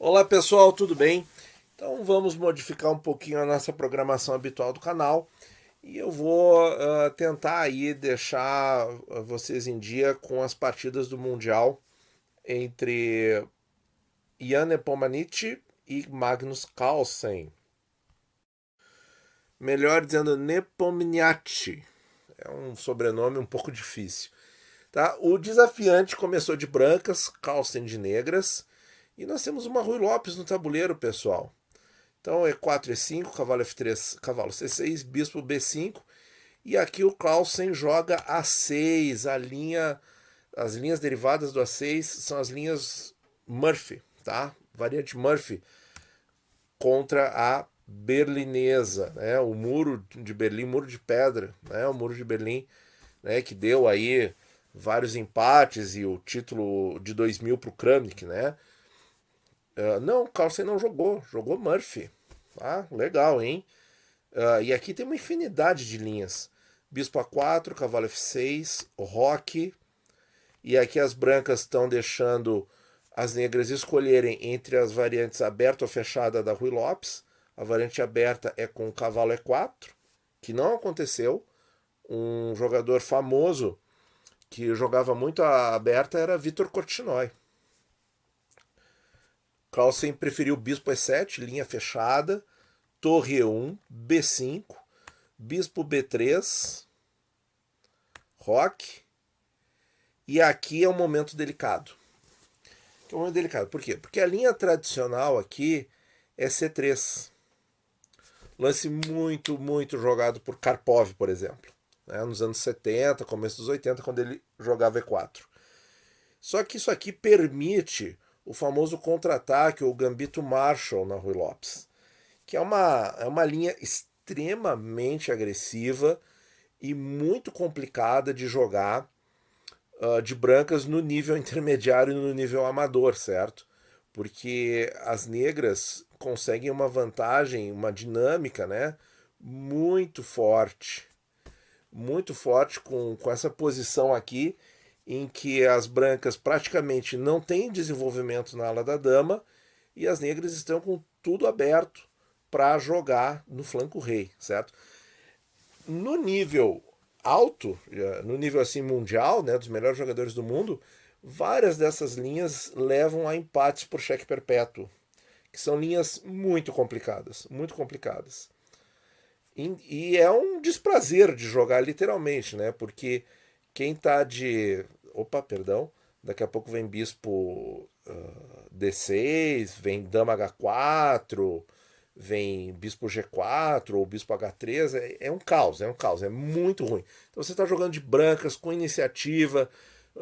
Olá pessoal, tudo bem? Então vamos modificar um pouquinho a nossa programação habitual do canal e eu vou tentar aí deixar vocês em dia com as partidas do Mundial entre Jan Nepomniachtchi e Magnus Carlsen. Melhor dizendo Nepomniachtchi, é um sobrenome um pouco difícil. Tá? O desafiante começou de brancas, Carlsen de negras. E nós temos uma Ruy Lopes no tabuleiro, pessoal. Então E4, E5, cavalo F3, cavalo C6, bispo B5. E aqui o Carlsen joga A6. As linhas derivadas do A6 são as linhas Murphy, tá? Variante Murphy contra a berlinesa, né? O muro de Berlim, muro de pedra, né? O muro de Berlim, né? Que deu aí vários empates e o título de 2000 para o Kramnik, né? Não, o Carlsen não jogou Murphy. Ah, legal, hein? E aqui tem uma infinidade de linhas. Bispo A4, cavalo F6, roque. E aqui as brancas estão deixando as negras escolherem entre as variantes aberta ou fechada da Ruy Lopes. A variante aberta é com o cavalo E4, que não aconteceu. Um jogador famoso que jogava muito a aberta era Vitor Korchnoi. Carlsen preferiu bispo E7, linha fechada, torre E1, B5, bispo B3, roque. E aqui é um momento delicado. É um momento delicado. Por quê? Porque a linha tradicional aqui é C3. Lance muito, muito jogado por Karpov, por exemplo. Né? Nos anos 70, começo dos 80, quando ele jogava E4. Só que isso aqui permite o famoso contra-ataque, ou gambito Marshall na Ruy Lopes, que é uma linha extremamente agressiva e muito complicada de jogar de brancas no nível intermediário e no nível amador, certo? Porque as negras conseguem uma vantagem, uma dinâmica, né? Muito forte com essa posição aqui, em que as brancas praticamente não têm desenvolvimento na ala da dama e as negras estão com tudo aberto para jogar no flanco rei, certo? No nível alto, no nível assim mundial, né, dos melhores jogadores do mundo, várias dessas linhas levam a empates por cheque perpétuo, que são linhas muito complicadas, muito complicadas. E é um desprazer de jogar literalmente, né? Porque quem tá de. Opa, perdão. Daqui a pouco vem bispo D6, vem dama H4, vem bispo G4 ou bispo H3. É um caos, é muito ruim. Então você está jogando de brancas, com iniciativa,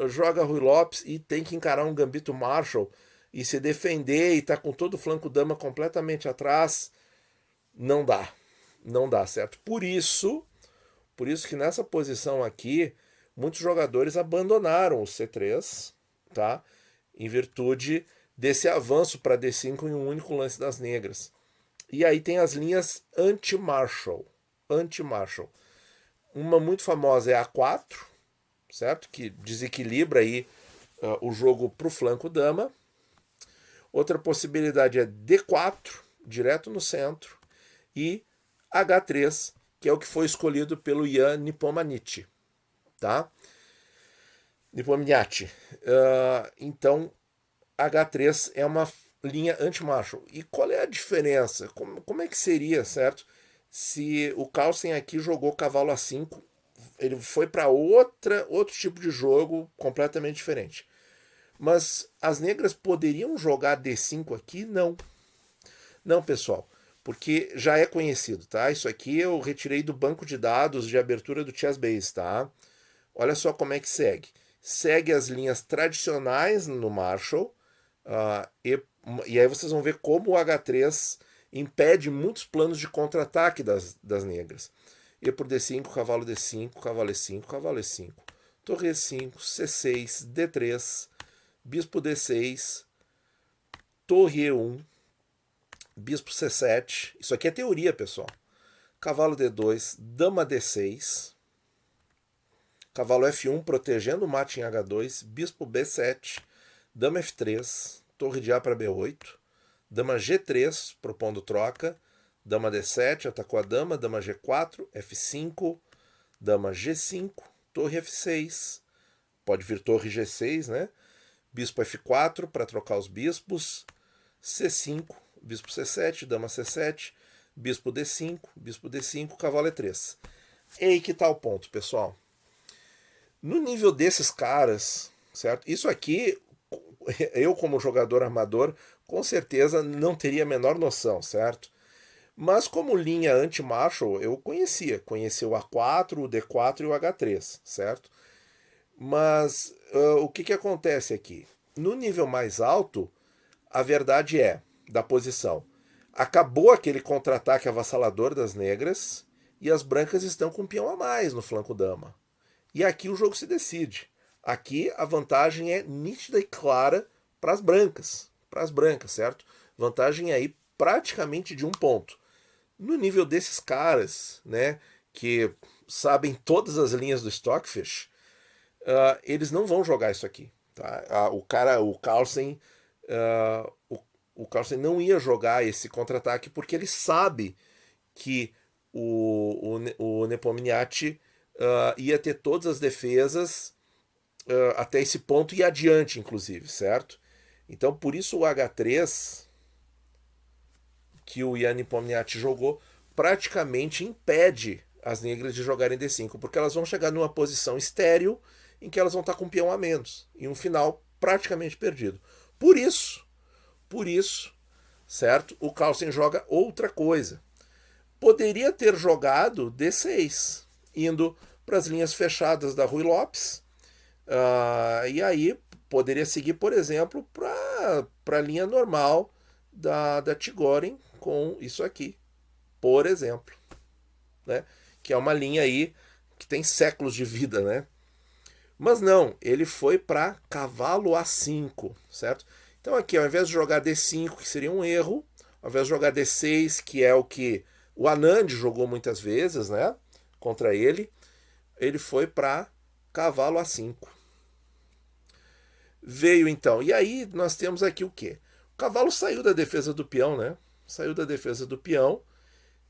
joga Ruy Lopes e tem que encarar um gambito Marshall e se defender e tá com todo o flanco dama completamente atrás. Não dá. Não dá certo. Por isso que nessa posição aqui, muitos jogadores abandonaram o C3, tá? Em virtude desse avanço para D5 em um único lance das negras. E aí tem as linhas anti-Marshall. Anti-Marshall. Uma muito famosa é a A4, certo? Que desequilibra aí o jogo para o flanco dama. Outra possibilidade é D4, direto no centro. E H3, que é o que foi escolhido pelo Jan Nepomniachtchi, tá? Nepomniachtchi. Então, H3 é uma linha anti-Marshall. E qual é a diferença? Como é que seria, certo? Se o Carlsen aqui jogou cavalo A5, ele foi para outro tipo de jogo completamente diferente. Mas as negras poderiam jogar D5 aqui? Não. Não, pessoal, porque já é conhecido, tá? Isso aqui eu retirei do banco de dados de abertura do Chessbase, tá? Olha só como é que segue. Segue as linhas tradicionais no Marshall, e aí vocês vão ver como o H3 impede muitos planos de contra-ataque das negras. E por D5, cavalo D5, cavalo E5, cavalo E5, torre E5, C6, D3, bispo D6, torre E1, bispo C7. Isso aqui é teoria, pessoal. Cavalo D2, dama D6, cavalo F1 protegendo o mate em H2, bispo B7, dama F3, torre de A para B8, dama G3, propondo troca, dama D7, atacou a dama G4, F5, dama G5, torre F6, pode vir torre G6, né? Bispo F4 para trocar os bispos, C5, bispo C7, dama C7, bispo D5, cavalo E3. E aí que tá o ponto, pessoal. No nível desses caras, certo? Isso aqui, eu como jogador armador, com certeza não teria a menor noção, certo? Mas como linha anti-Marshall, eu conhecia o A4, o D4 e o H3, certo? Mas o que acontece aqui? No nível mais alto, a verdade é, da posição, acabou aquele contra-ataque avassalador das negras e as brancas estão com um peão a mais no flanco dama. E aqui o jogo se decide. Aqui a vantagem é nítida e clara para as brancas, certo? Vantagem aí praticamente de 1 ponto. No nível desses caras, né, que sabem todas as linhas do Stockfish, eles não vão jogar isso aqui. Tá? O Carlsen não ia jogar esse contra-ataque porque ele sabe que o Nepomniachtchi ia ter todas as defesas até esse ponto e adiante, inclusive, certo? Então, por isso o H3 que o Ian Nepomniachtchi jogou praticamente impede as negras de jogarem D5, porque elas vão chegar numa posição estéril em que elas vão estar com um peão a menos, e um final praticamente perdido. Por isso, certo? O Carlsen joga outra coisa. Poderia ter jogado D6, indo para as linhas fechadas da Ruy Lopes, e aí poderia seguir, por exemplo, para a linha normal da Chigorin com isso aqui, por exemplo, né? Que é uma linha aí que tem séculos de vida, né? Mas não, ele foi para cavalo A5, certo? Então aqui, ao invés de jogar D5, que seria um erro, ao invés de jogar D6, que é o que o Anand jogou muitas vezes, né? Contra ele foi para cavalo A5. Veio então, e aí nós temos aqui o quê? O cavalo saiu da defesa do peão, né? Saiu da defesa do peão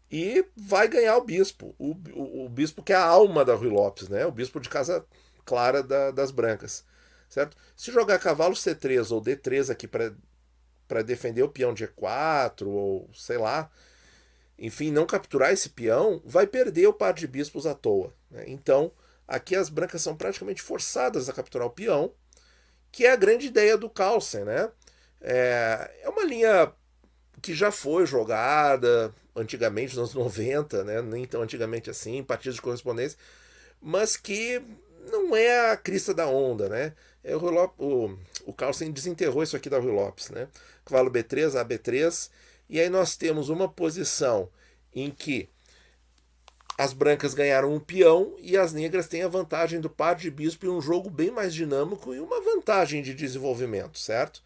e vai ganhar o bispo. O bispo que é a alma da Ruy Lopes, né? O bispo de casa clara das brancas, certo? Se jogar cavalo C3 ou D3 aqui para defender o peão de E4 ou sei lá, enfim, não capturar esse peão, vai perder o par de bispos à toa, né? Então, aqui as brancas são praticamente forçadas a capturar o peão, que é a grande ideia do Carlsen, né? É uma linha que já foi jogada antigamente, nos anos 90, né? Nem tão antigamente assim, partidas de correspondência, mas que não é a crista da onda, né? O Carlsen desenterrou isso aqui da Ruy Lopes, né? Cavalo B3, AB3, e aí nós temos uma posição em que as brancas ganharam um peão e as negras têm a vantagem do par de bispo e um jogo bem mais dinâmico e uma vantagem de desenvolvimento, certo?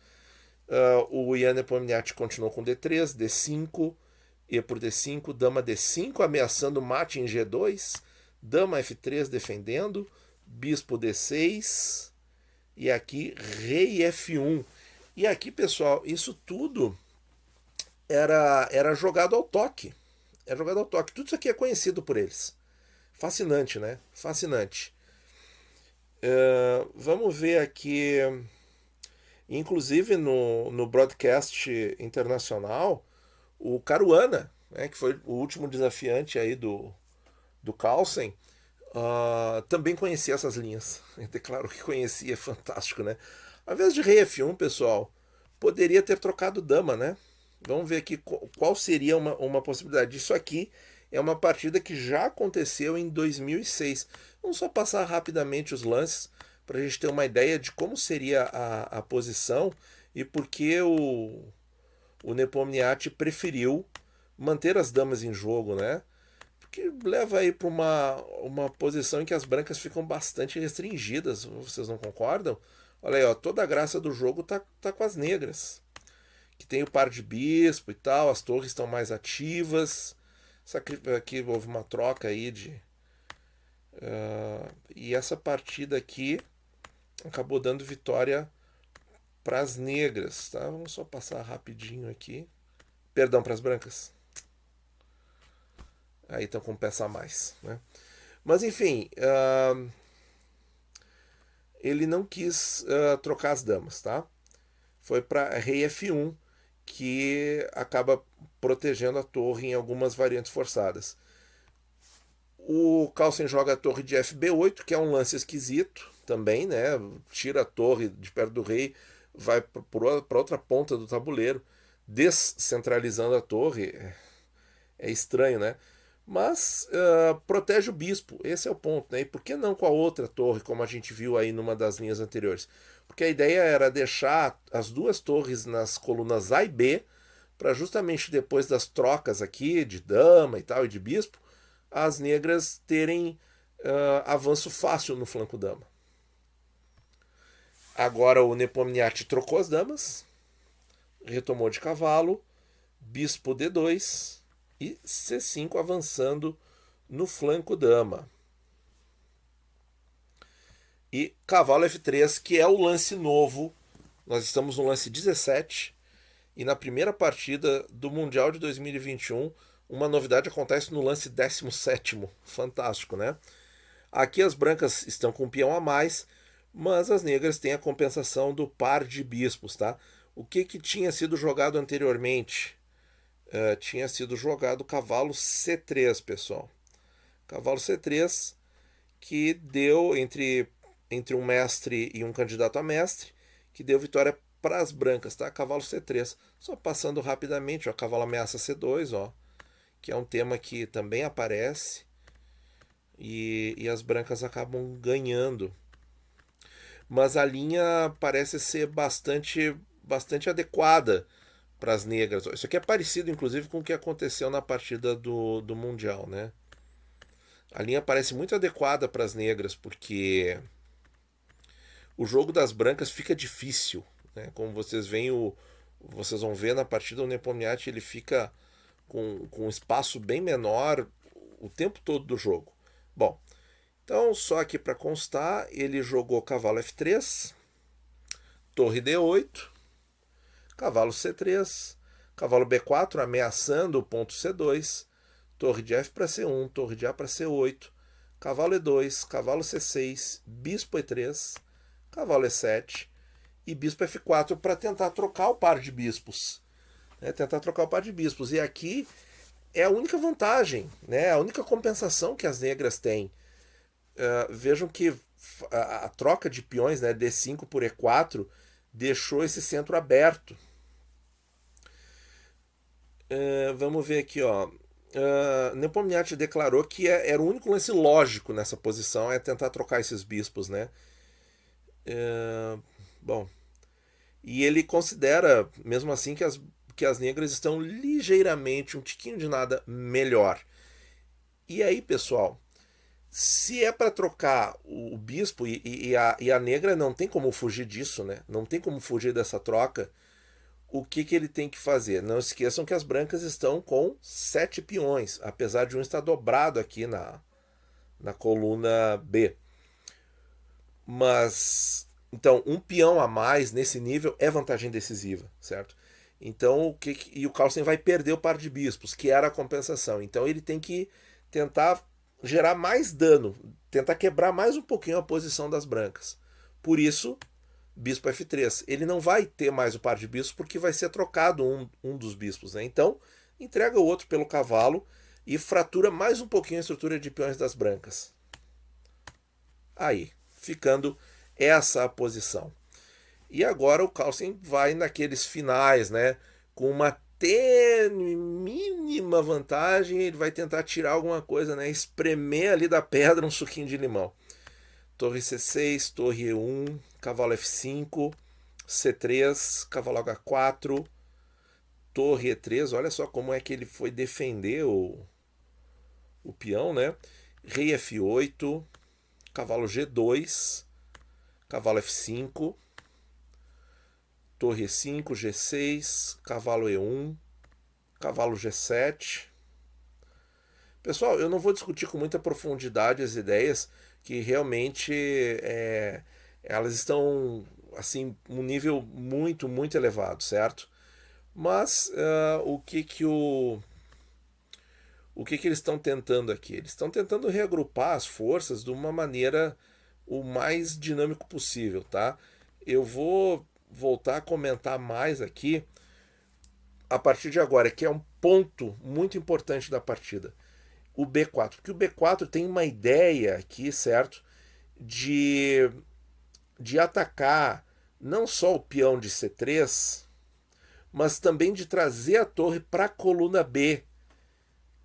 O Ian Nepomniachtchi continuou com D3, D5, E por D5, dama D5 ameaçando mate em G2, dama F3 defendendo, bispo D6 e aqui rei F1. E aqui, pessoal, isso tudo era jogado ao toque. Era jogado ao toque. Tudo isso aqui é conhecido por eles. Fascinante, né? Fascinante. Vamos ver aqui. Inclusive no broadcast internacional, o Caruana, né, que foi o último desafiante aí do Carlsen, também conhecia essas linhas. Ele declarou que conhecia, fantástico, né? Ao invés de rei F1, pessoal, poderia ter trocado dama, né? Vamos ver aqui qual seria uma possibilidade. Isso aqui é uma partida que já aconteceu em 2006. Vamos só passar rapidamente os lances para a gente ter uma ideia de como seria a posição e por que o Nepomniachtchi preferiu manter as damas em jogo, né? Porque leva aí para uma posição em que as brancas ficam bastante restringidas. Vocês não concordam? Olha aí, ó, toda a graça do jogo tá com as negras, que tem o par de bispo e tal, as torres estão mais ativas. Aqui houve uma troca aí de... e essa partida aqui acabou dando vitória para as negras, tá? Vamos só passar rapidinho aqui. Perdão, para as brancas. Aí estão com peça a mais, né? Mas enfim, ele não quis trocar as damas, tá? Foi para rei F1, que acaba protegendo a torre em algumas variantes forçadas. O Carlsen joga a torre de FB8, que é um lance esquisito também, né? Tira a torre de perto do rei, vai para outra ponta do tabuleiro, descentralizando a torre. É estranho, né? Mas protege o bispo, esse é o ponto, né? E por que não com a outra torre, como a gente viu aí numa das linhas anteriores? Porque a ideia era deixar as duas torres nas colunas A e B, para justamente depois das trocas aqui de dama e tal, e de bispo, as negras terem avanço fácil no flanco dama. Agora o Nepomniachtchi trocou as damas, retomou de cavalo, bispo D2 e C5 avançando no flanco dama. E cavalo F3, que é o lance novo. Nós estamos no lance 17 e na primeira partida do Mundial de 2021, uma novidade acontece no lance 17º. Fantástico, né? Aqui as brancas estão com um peão a mais, mas as negras têm a compensação do par de bispos, tá? O que tinha sido jogado anteriormente? Tinha sido jogado cavalo C3, pessoal. Cavalo C3, que deu entre um mestre e um candidato a mestre, que deu vitória para as brancas, tá? Cavalo C3. Só passando rapidamente, ó, cavalo ameaça C2, ó, que é um tema que também aparece, e as brancas acabam ganhando. Mas a linha parece ser bastante adequada para as negras. Isso aqui é parecido, inclusive, com o que aconteceu na partida do Mundial, né? A linha parece muito adequada para as negras, porque o jogo das brancas fica difícil, né? Como vocês vão ver na partida, o Nepomniachtchi ele fica com um espaço bem menor o tempo todo do jogo. Bom, então só aqui para constar, ele jogou cavalo F3, torre D8, cavalo C3, cavalo B4 ameaçando o ponto C2, torre de F para C1, torre de A para C8, cavalo E2, cavalo C6, bispo E3, cavalo E7 e bispo F4 para tentar trocar o par de bispos. Tentar trocar o par de bispos. E aqui é a única vantagem, né? A única compensação que as negras têm. Vejam que a troca de peões, né, D5 por E4, deixou esse centro aberto. Vamos ver aqui, ó. Nepomniachtchi declarou que era o único lance lógico nessa posição, é tentar trocar esses bispos, né? Bom, e ele considera, mesmo assim, que as negras estão ligeiramente, um tiquinho de nada, melhor. E aí, pessoal, se é para trocar o bispo e a negra não tem como fugir disso, né? Não tem como fugir dessa troca. O que ele tem que fazer? Não esqueçam que as brancas estão com 7 peões, apesar de um estar dobrado aqui na coluna B. Mas, então, um peão a mais nesse nível é vantagem decisiva, certo? Então, e o Carlsen vai perder o par de bispos, que era a compensação. Então ele tem que tentar gerar mais dano, tentar quebrar mais um pouquinho a posição das brancas. Por isso, bispo F3. Ele não vai ter mais o par de bispos porque vai ser trocado um dos bispos, né? Então, entrega o outro pelo cavalo e fratura mais um pouquinho a estrutura de peões das brancas. Aí, ficando essa a posição. E agora o Carlsen vai naqueles finais, né? Com uma tênue, mínima vantagem, ele vai tentar tirar alguma coisa, né? Espremer ali da pedra um suquinho de limão. Torre C6, torre E1, cavalo F5, C3, cavalo H4, torre E3. Olha só como é que ele foi defender o peão, né? Rei F8, cavalo G2, cavalo F5, torre E5, G6, cavalo E1, cavalo G7. Pessoal, eu não vou discutir com muita profundidade as ideias, que realmente elas estão assim, um nível muito, muito elevado, certo? Mas o que eles estão tentando aqui? Eles estão tentando reagrupar as forças de uma maneira o mais dinâmico possível, tá? Eu vou voltar a comentar mais aqui a partir de agora, que é um ponto muito importante da partida. O B4, porque o B4 tem uma ideia aqui, certo? De atacar não só o peão de C3, mas também de trazer a torre para a coluna B,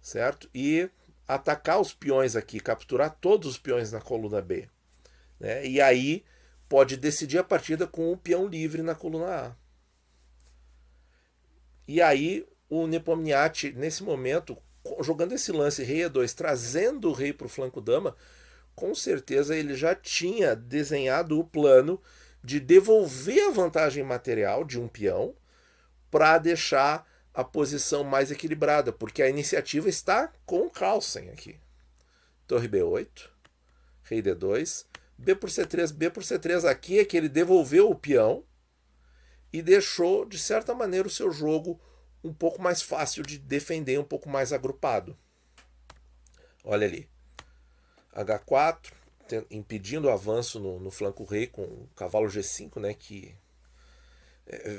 certo? E atacar os peões aqui, capturar todos os peões na coluna B, né? E aí pode decidir a partida com o peão livre na coluna A. E aí o Nepomniachtchi, nesse momento, jogando esse lance rei E2, trazendo o rei para o flanco dama, com certeza ele já tinha desenhado o plano de devolver a vantagem material de um peão para deixar a posição mais equilibrada, porque a iniciativa está com o Carlsen aqui. Torre B8, rei D2, B por C3, B por C3 aqui é que ele devolveu o peão e deixou, de certa maneira, o seu jogo um pouco mais fácil de defender, um pouco mais agrupado. Olha ali. H4, impedindo o avanço no flanco rei com o cavalo G5, né, que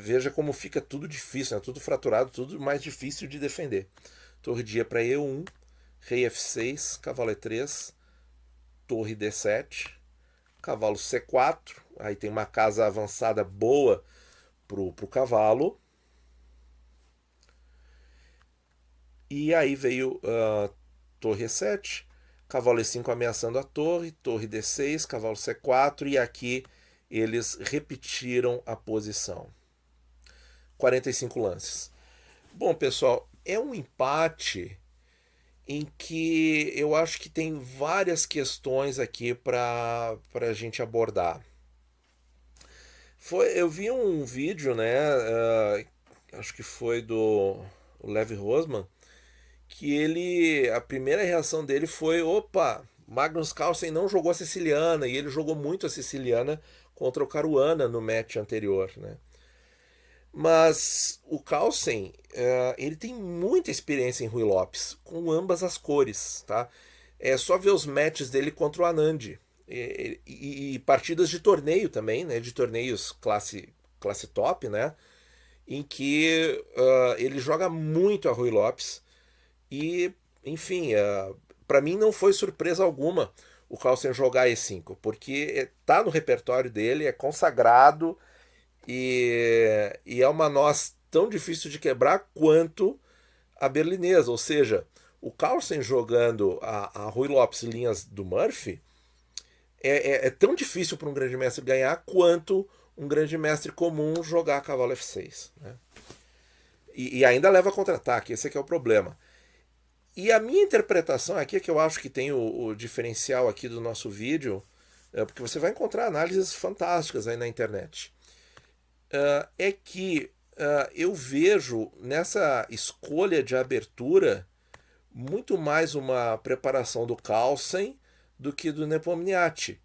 veja como fica tudo difícil, né, tudo fraturado, tudo mais difícil de defender. Torre de E para E1, rei F6, cavalo E3, torre D7, cavalo C4, aí tem uma casa avançada boa pro cavalo. E aí veio torre E7, cavalo E5 ameaçando a torre, torre D6, cavalo C4, e aqui eles repetiram a posição. 45 lances. Bom, pessoal, é um empate em que eu acho que tem várias questões aqui para a gente abordar. Eu vi um vídeo, né? Acho que foi do Levi Rosman, que a primeira reação dele foi: opa, Magnus Carlsen não jogou a siciliana, e ele jogou muito a siciliana contra o Caruana no match anterior, né? Mas o Carlsen, ele tem muita experiência em Rui Lopes, com ambas as cores, tá? É só ver os matches dele contra o Anand. E partidas de torneio também, né? De torneios classe top, né? Em que ele joga muito a Rui Lopes. E, enfim, para mim não foi surpresa alguma o Carlsen jogar E5, porque tá no repertório dele, é consagrado e é uma noz tão difícil de quebrar quanto a berlinesa. Ou seja, o Carlsen jogando a Rui Lopes linhas do Murphy é tão difícil para um grande mestre ganhar quanto um grande mestre comum jogar cavalo F6, né? E ainda leva contra-ataque, esse é que é o problema. E a minha interpretação aqui é que eu acho que tem o diferencial aqui do nosso vídeo, porque você vai encontrar análises fantásticas aí na internet, é que eu vejo nessa escolha de abertura muito mais uma preparação do Carlsen do que do Nepomniachtchi.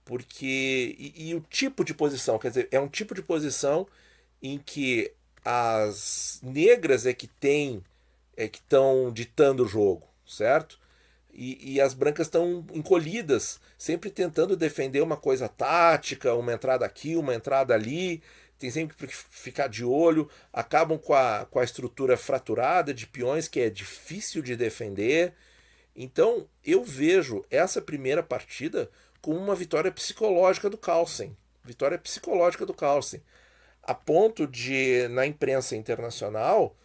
Porque, e o tipo de posição, quer dizer, é um tipo de posição em que as negras é que estão ditando o jogo, certo? E as brancas estão encolhidas, sempre tentando defender uma coisa tática, uma entrada aqui, uma entrada ali, tem sempre que ficar de olho, acabam com a estrutura fraturada de peões, que é difícil de defender. Então eu vejo essa primeira partida como uma vitória psicológica do Carlsen. Vitória psicológica do Carlsen. A ponto de, na imprensa internacional,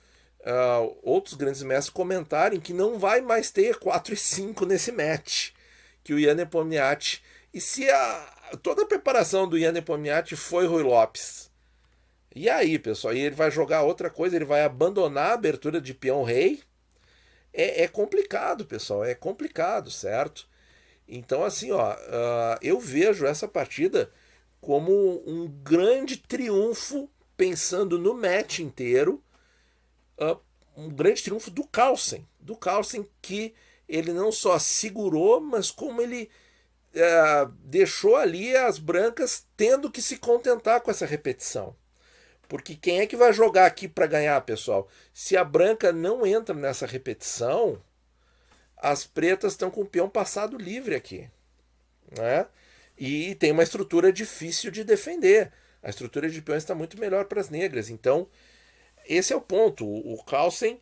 outros grandes mestres comentarem que não vai mais ter 4 e 5 nesse match, que o Ian Nepomniachtchi, e se toda a preparação do Ian Nepomniachtchi foi Rui Lopes, e aí, pessoal, e ele vai jogar outra coisa, ele vai abandonar a abertura de peão rei? É complicado, pessoal, é complicado, certo? Então, assim, eu vejo essa partida como um grande triunfo, pensando no match inteiro, um grande triunfo do Carlsen, que ele não só segurou, mas como ele deixou ali as brancas tendo que se contentar com essa repetição. Porque quem é que vai jogar aqui para ganhar, pessoal? Se a branca não entra nessa repetição, as pretas estão com o peão passado livre aqui, né? E tem uma estrutura difícil de defender. A estrutura de peões está muito melhor para as negras. Então, esse é o ponto. O Carlsen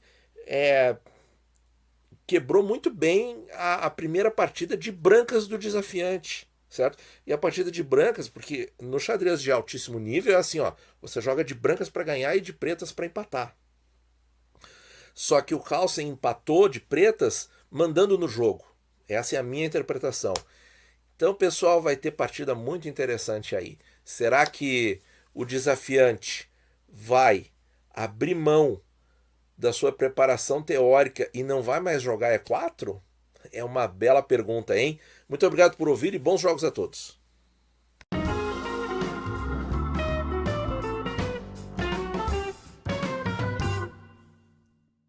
quebrou muito bem a primeira partida de brancas do desafiante, certo? E a partida de brancas, porque no xadrez de altíssimo nível é assim, ó, você joga de brancas para ganhar e de pretas para empatar. Só que o Carlsen empatou de pretas mandando no jogo. Essa é a minha interpretação. Então, pessoal, vai ter partida muito interessante aí. Será que o desafiante vai abrir mão da sua preparação teórica e não vai mais jogar E4? É uma bela pergunta, hein? Muito obrigado por ouvir e bons jogos a todos.